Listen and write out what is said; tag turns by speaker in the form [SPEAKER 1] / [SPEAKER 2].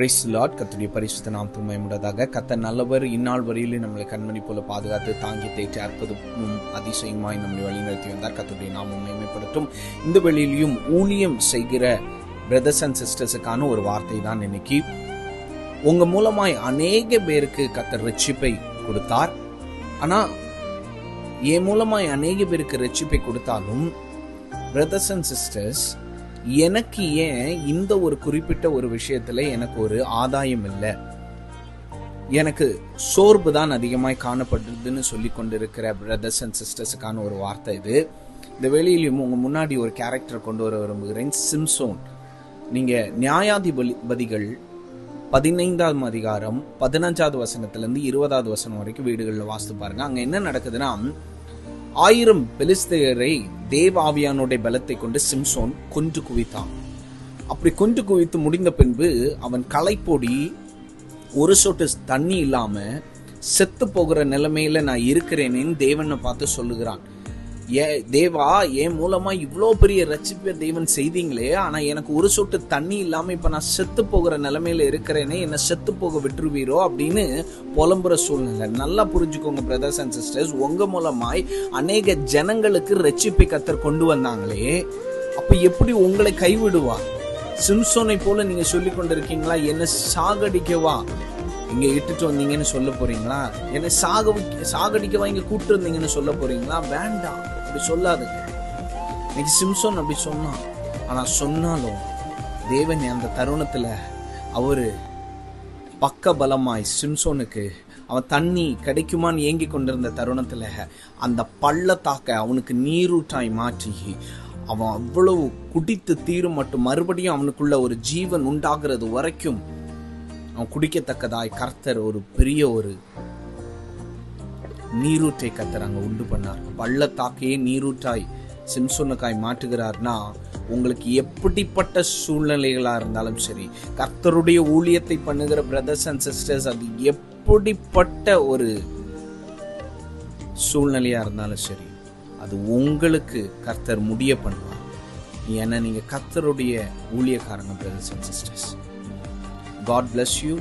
[SPEAKER 1] Praise the Lord. கர்த்தருடைய பரிசுத்த நாமத்துக்கு மகிமையுண்டாதாக. கர்த்தர் நல்லவர், இந்நாள் வரையிலும் நம்மளை கண்மணி போல பாதுகாத்து தாங்கி தேற்றி அற்புதமும் அதிசயமாய் நம்மளை வழிநடத்தி வந்தார். கர்த்தருடைய நாமம் மகிமைப்படட்டும். இந்த வெளியிலையும் ஊழியம் செய்கிற பிரதர்ஸ் அண்ட் சிஸ்டர்ஸுக்கான ஒரு வார்த்தை தான் இன்னைக்கு. உங்க மூலமாய் அநேக பேருக்கு கர்த்தர் ரட்சிப்பை கொடுத்தார். ஆனா என் மூலமாய் அநேக பேருக்கு ரட்சிப்பை கொடுத்தாலும் பிரதர்ஸ் அண்ட் சிஸ்டர்ஸ், எனக்கு ஏன் இந்த ஒரு குறிப்பிட்ட ஒரு விஷயத்துல எனக்கு ஒரு ஆதாயம் இல்லை, எனக்கு சோர்வு தான் அதிகமாய் காணப்படுதுன்னு சொல்லி கொண்டிருக்கிற பிரதர்ஸ் அண்ட் சிஸ்டர்ஸுக்கான ஒரு வார்த்தை இது. இந்த வேளையிலும் உங்க முன்னாடி ஒரு கேரக்டர் கொண்டு வர விரும்புகிறேன், சிம்சோன். நீங்க நியாயாதிபதிகள் 15ஆம் அதிகாரம் 15வது வசனத்திலிருந்து 20வது வசனம் வரைக்கும் வீடுகளில் வாசித்து பாருங்க. அங்க என்ன நடக்குதுன்னா, 1000 பெலிஸ்தேயரை தேவ ஆவியானுடைய பலத்தை கொண்டு சிம்சோன் கொன்று குவித்தான். அப்படி கொன்று குவித்து முடிந்த பின்பு அவன் களைப்போடி ஒரு சொட்டு தண்ணி இல்லாம செத்து போகிற நிலைமையில நான் இருக்கிறேனேன்னு தேவனை பார்த்து சொல்லுகிறான். தேவா, என் மூலமா இவ்வளோ பெரிய ரட்சிப்பை தேவன் செய்தீங்களே, ஆனா எனக்கு ஒரு சொட்டு தண்ணி இல்லாம இப்ப நான் செத்து போகிற நிலைமையில இருக்கிறேனே, என்ன செத்து போக விட்டுருவீரோ அப்படின்னு புலம்புற சூழ்நிலை. நல்லா புரிஞ்சுக்கோங்க பிரதர்ஸ் அண்ட் சிஸ்டர்ஸ், உங்க மூலமாய் அநேக ஜனங்களுக்கு ரட்சிப்பை கர்த்தர் கொண்டு வந்தாங்களே, அப்ப எப்படி உங்களை கைவிடுவா? சிம்சோனை போல நீங்க சொல்லி கொண்டிருக்கீங்களா, என்ன சாகடிக்கவா இங்க இட்டுட்டு வந்தீங்கன்னு சொல்ல போறீங்களா? என்னை சாகடிக்கவா இங்க கூப்பிட்டு வந்தீங்கன்னு சொல்ல போறீங்களா? வேண்டாம், அப்படி சொல்லாதுங்க. இன்னைக்கு சிம்சோன் அப்படி சொன்னான். ஆனா சொன்னாலும் தேவன் அந்த தருணத்துல அவரு பக்க பலமாய் சிம்சோனுக்கு அவன் தண்ணி கிடைக்குமான்னு ஏங்கி கொண்டிருந்த தருணத்துல அந்த பள்ளத்தாக்க அவனுக்கு நீரூற்றாய் மாற்றி அவன் அவ்வளவு குடித்து தீரும் மட்டும் மறுபடியும் அவனுக்குள்ள ஒரு ஜீவன் உண்டாகிறது வரைக்கும் அவன் குடிக்கத்தக்கதாய் கர்த்தர் ஒரு பெரிய ஒரு நீரூற்றை கர்த்தர் அங்க உண்டு பண்ணார். பள்ளத்தாக்கையே நீரூற்றாய் சிம்சோனுக்காய் மாற்றுகிறார்னா, உங்களுக்கு எப்படிப்பட்ட சூழ்நிலைகளா இருந்தாலும் சரி, கர்த்தருடைய ஊழியத்தை பண்ணுகிற பிரதர்ஸ் அண்ட் சிஸ்டர்ஸ், அது எப்படிப்பட்ட ஒரு சூழ்நிலையா இருந்தாலும் சரி, அது உங்களுக்கு கர்த்தர் முடிய பண்ணுவார். ஏன்னா நீங்க கர்த்தருடைய ஊழியக்காரங்க brothers and sisters. God bless you.